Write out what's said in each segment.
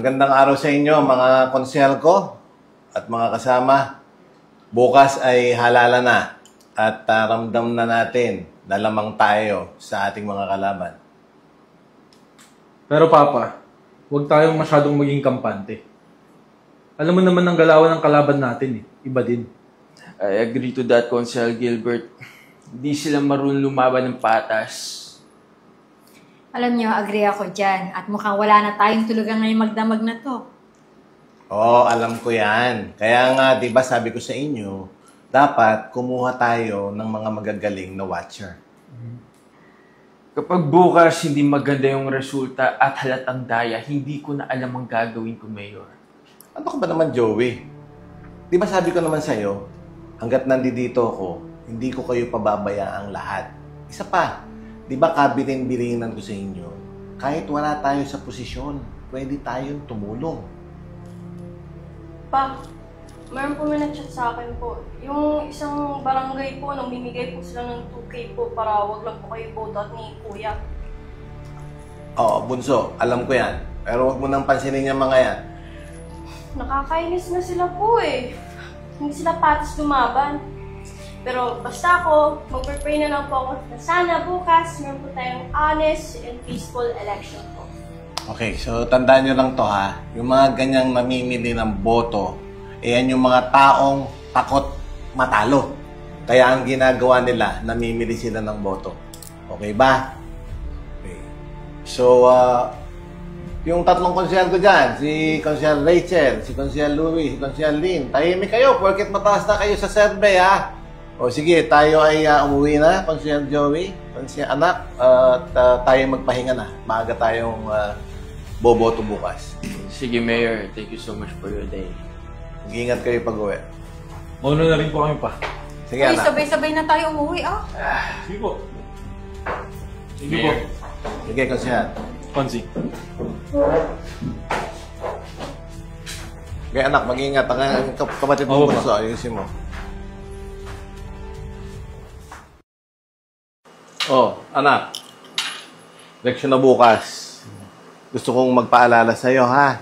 Magandang araw sa inyo mga konsyel ko at mga kasama. Bukas ay halala na at ramdam na natin na lamang tayo sa ating mga kalaban. Pero Papa, huwag tayong masyadong maging kampante. Alam mo naman ang galawan ng kalaban natin eh. Iba din. I agree to that, Consel Gilbert. Hindi sila marunong lumaban ng patas. Alam niyo, agree ako dyan. At mukhang wala na tayong tulugan ngayong magdamag na to. Oo, alam ko yan. Kaya nga, di ba sabi ko sa inyo, dapat kumuha tayo ng mga magagaling na watcher. Kapag bukas hindi maganda yung resulta at halatang daya, hindi ko na alam ang gagawin ko, Mayor. Ano ka ba naman, Joey? Di ba sabi ko naman sa'yo, hanggat nandito ako, hindi ko kayo pababayaang lahat. Isa pa, di ba kabitin-birinan ko sa inyo, kahit wala tayo sa posisyon, pwede tayong tumulong. Pa, mayroon po may nag-chat sa akin po. Yung isang barangay po, namimigay po sila ng 2K po para wag lang po kayo botot ni Kuya. Oo, Bunso, alam ko yan. Pero wag mo nang pansinin yung mga yan. Nakakainis na sila po eh. Hindi sila patas lumaban. Pero basta ako, mag-pray na lang po ako na sana bukas meron po tayong honest and peaceful election po. Okay, so tandaan nyo lang to ha. Yung mga ganyang namimili ng boto, yan yung mga taong takot matalo. Kaya ang ginagawa nila, namimili sila ng boto. Okay ba? Okay. So, yung tatlong konsyel ko dyan, si Konsyel Rachel, si Konsyel Louie, si Konsyel Lynn, tahimik kayo, porket mataas na kayo sa survey ha. O sige, tayo ay umuwi na, Konsyel Joey, Konsyel anak, at tayo magpahinga na. Maaga tayong boboto bukas. Sige, Mayor. Thank you so much for your day. Mag-ingat kayo pag-uwi. Mauna na rin po kami pa. Sige, Uy, anak. sabay-sabay na tayo umuwi, ah. Sige po. Sige po. Mayor. Sige, Konsyel. Konsi. Okay, anak, mag-ingat. Ang kapatid mo Oo, bunso, ayusin mo. Oh, anak. Leksyon na bukas. Gusto kong magpaalala sa'yo, ha?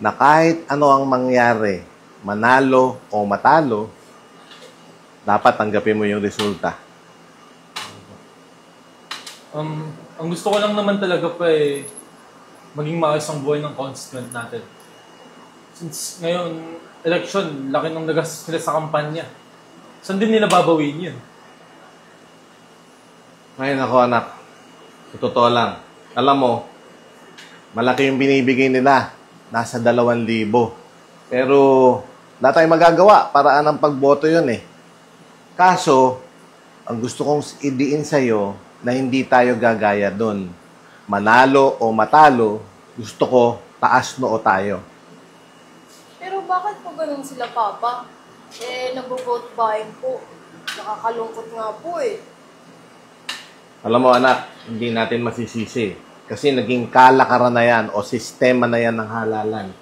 Na kahit ano ang mangyari, manalo o matalo, dapat tanggapin mo yung resulta. Ang gusto ko lang naman talaga pa eh, maging maayos ang buhay ng constituent natin. Since ngayon, election, laki ng nagastos nila sa kampanya. Saan din nila babawin yun? Ay, nako anak. Sa totoo lang. Alam mo, malaki yung binibigay nila. Nasa 2,000. Pero, wala tayong magagawa. Paraan ng pagboto yun eh. Kaso, ang gusto kong idiin sa'yo na hindi tayo gagaya doon. Manalo o matalo, gusto ko taas noo tayo. Pero bakit po ganun sila, Papa? Eh, nag-vote buying po. Nakakalungkot nga po eh. Alam mo anak, hindi natin masisisi. Kasi naging kalakaran na yan o sistema na yan ng halalan.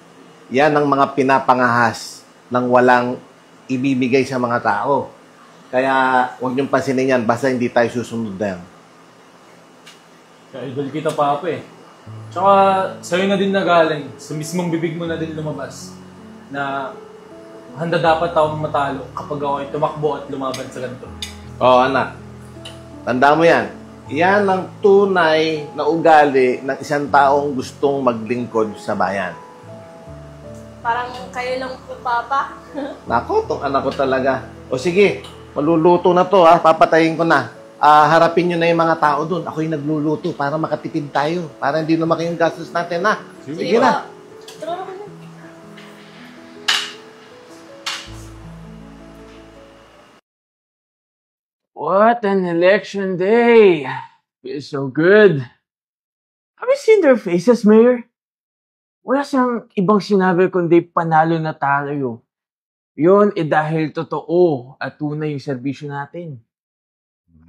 Yan ang mga pinapangahas ng walang ibibigay sa mga tao. Kaya huwag niyong pansinin yan, basta hindi tayo susunod na yan. Kaya idol kita, Papa eh. Tsaka, sa'yo na din nagaling. Sa mismong bibig mo na din lumabas. Na handa dapat akong matalo kapag ako ay tumakbo at lumaban sa ganito. Oo anak, tanda mo yan. Yan ang tunay na ugali ng isang taong gustong maglingkod sa bayan. Parang kayo lang po, Papa. Nako, tong anak ko talaga. O sige, maluluto na to ha, papatayin ko na. Harapin nyo na yung mga tao doon. Ako yung nagluluto para makatipid tayo. Para hindi lumaki yung gastos natin ha. Sige na. Tara na kayo. What an election day! Feels so good. Have you seen their faces, Mayor? Wala siyang ibang sinabi kundi panalo na tayo. Yun dahil totoo at tunay yung serbisyo natin.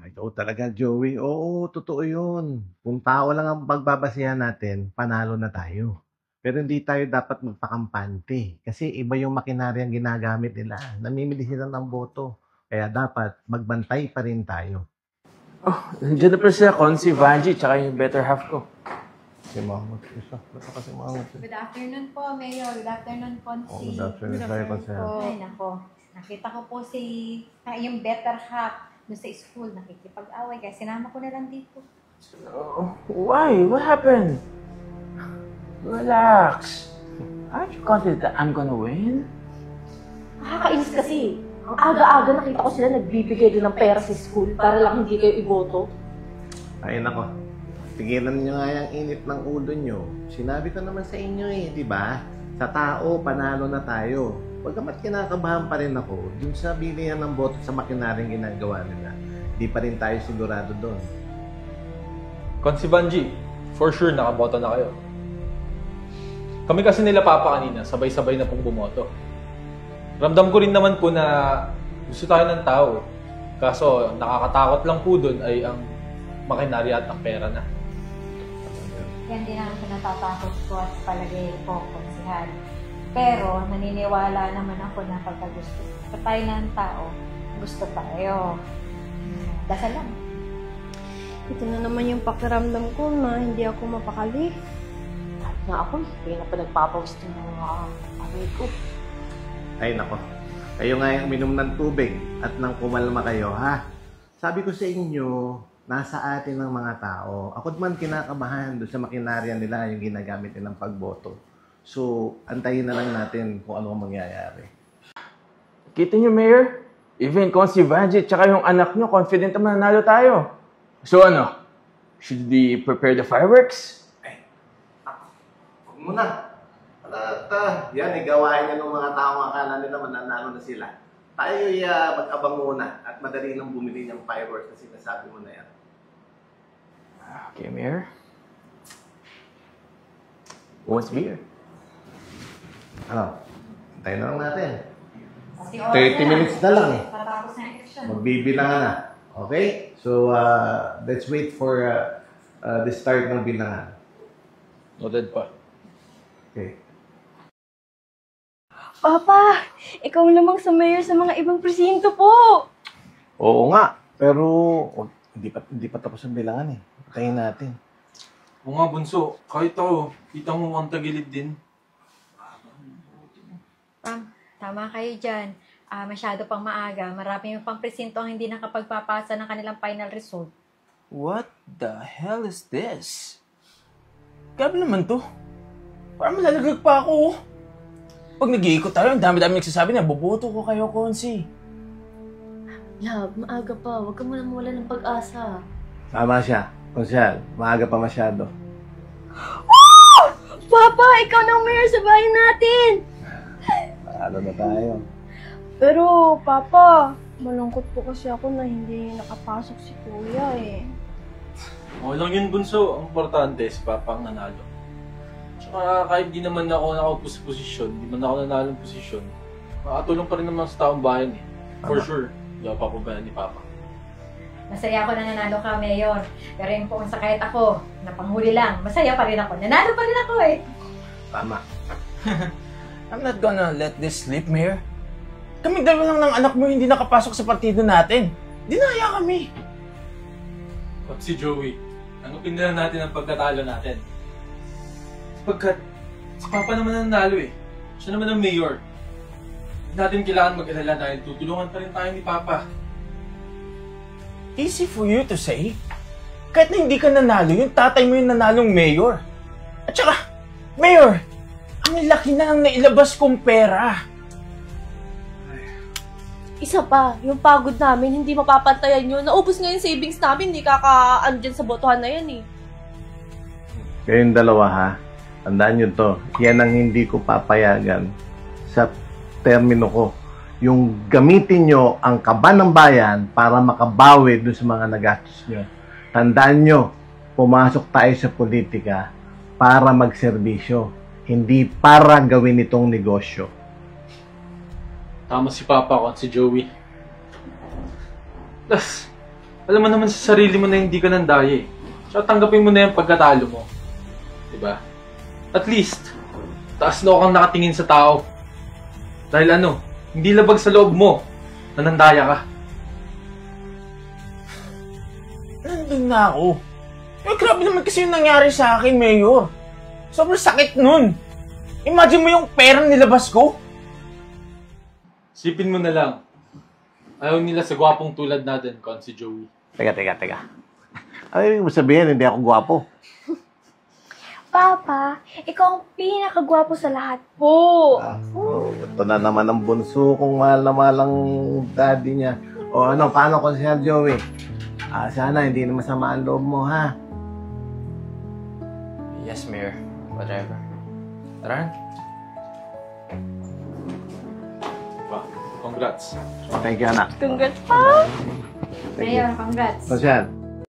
Ikaw talaga, Joey. Oo, totoo yun. Kung tao lang ang pagbabasihan natin, panalo na tayo. Pero hindi tayo dapat magpakampante. Kasi iba yung makinarya ang ginagamit nila. Namimili sila ng boto. Kaya dapat magbantay pa rin tayo. Oh, nandiyan na pala sila, Consi, Vanji, tsaka yung better half ko. Si Mahmoud. Isa. Basta kasi Mahmoud. Good afternoon po, Mayor. Good afternoon, Consi. Good afternoon tayo, Consel. Ay, nako. Nakita ko po yung better half doon sa school. Nakikipag-away kaya sinama ko na lang dito. Why? What happened? Relax. Aren't you confident that I'm gonna win? Nakakainis kasi. Ang aga-aga nakita ko sila nagbibigay din ng pera sa school para lang hindi kayo iboto. Ay, nako. Tigilan nyo nga yung init ng ulo nyo. Sinabi ko naman sa inyo di ba? Sa tao, panalo na tayo. Pagkamat kinakabahan pa rin ako, dun sa bilihan ng boto sa makinaring ginagawa nila, di pa rin tayo sigurado doon. Konsi Banji, for sure nakaboto na kayo. Kami kasi nila Papa kanina, sabay-sabay na pong bumoto. Ramdam ko rin naman po na gusto tayo ng tao. Kaso nakakatakot lang po doon ay ang makinarya at ang pera na. Yan din ang natatakot ko at palagay ko, Konsihal. Pero naniniwala naman ako na pagka gusto tayo ng tao, gusto tayo. Dasal lang. Ito na naman yung pakiramdam ko na hindi ako mapakali. Kahit nga ako, hindi na pa nagpapawis ng mga away ko. Ay, nako. Kayo nga yung minom ng tubig at nang kumalma kayo, ha? Sabi ko sa inyo, nasa atin ng mga tao. Ako man kinakabahan doon sa makinarya nila yung ginagamit nilang pagboto. So, antayin na lang natin kung ano ang mangyayari. Kita niyo, Mayor? Even Consi Vanjit tsaka yung anak niyo, confident na mananalo tayo. So ano? Should we prepare the fireworks? Huwag muna. Yan, igawain niya ng mga taong akala nila mananalo na sila. Tayo'y mag-abang muna at madali nang bumili ng fireworks na sinasabi mo na yan. Okay, Mayor. Who wants beer? Ano? Tayo na lang natin. 30 minutes na lang eh. Patapos na election. Magbibilangan na. Okay? So, let's wait for the start ng bilangan. Noted pa. Okay. Papa, ikaw namang sa mayor sa mga ibang presinto po. Oo nga. Pero, hindi pa tapos ang bilangan eh. Patayin natin. Oo nga, Bunso. Kahit ako, kita mo ang tagilid din. Tama kayo dyan. Masyado pang maaga. Marami yung pang presinto ang hindi nakapagpapasa ng kanilang final result. What the hell is this? Grabe naman to. Parang malalaglag pa ako. Pag nag-iikot tayo, ang dami-dami nagsasabi na boboto ko kayo, Konsi. Love, maaga pa. Huwag ka muna mawala ng pag-asa. Tama siya. Konsyal, maaga pa masyado. Papa, ikaw na ang mayor sa bahay natin. Paano na tayo? Pero, Papa, malungkot po kasi ako na hindi nakapasok si Kuya eh. Okay lang yun, Bunso. Ang importante, si Papa ang nanalo. Tsaka kahit di naman ako nakaupo sa posisyon, di man ako nanalo ng posisyon, makatulong pa rin naman sa taong bayan eh. For sure, di ako papabayaan ni Papa. Masaya ako na nanalo ka, Mayor. Pero yung kung sakit ako, napanghuli lang, masaya pa rin ako. Nanalo pa rin ako eh. Tama. I'm not gonna let this slip, Mayor. Kami dalawa lang ng anak mo hindi nakapasok sa partido natin. Dinaya kami. At si Joey, ano pinila natin ang pagkatalo natin? Pagkat si Papa naman ang nanalo eh. Siya naman ang mayor. Hindi natin kailangan mag-alala dahil tutulungan pa rin tayo ni Papa. Easy for you to say. Kahit na hindi ka nanalo, yung tatay mo yung nanalong mayor. At saka, Mayor, ang laki na ng nailabas kong pera. Isa pa, yung pagod namin, hindi mapapantayan yun. Naubos nga yung savings namin, hindi kaka-ano dyan sa botohan na yan eh. Kayong dalawa ha, tandaan nyo to, yan ang hindi ko papayagan sa termino ko. Yung gamitin nyo ang kaba ng bayan para makabawi doon sa mga nagastos nyo. Tandaan nyo, pumasok tayo sa politika para magserbisyo, hindi para gawin itong negosyo. Tama si Papa ko at si Joey. Plus, alam mo naman sa sarili mo na hindi ka nandaya eh. So tanggapin mo na yung pagkatalo mo. Diba? At least, taas na kang nakatingin sa tao. Dahil ano, hindi labag sa loob mo na nandaya ka. Nandun na ako. Eh, grabe naman kasi yung nangyari sa akin, Mayor. Sobrang sakit nun. Imagine mo yung pera nilabas ko. Sipin mo na lang. Ayaw nila sa gwapong tulad natin, si Joey. Teka. Ano yung sabihin, hindi ako gwapo? Papa, ikaw ang pinakagwapo sa lahat po. Ito na naman ang bunso kung mahal na mahal ang daddy niya. O ano, paano ko siya, Joey? Sana hindi na masama ang loob mo, ha? Yes, Mayor. Whatever. Tara. Congrats. Thank you, anak. Congrats pa. Mayor, congrats. Sosyal.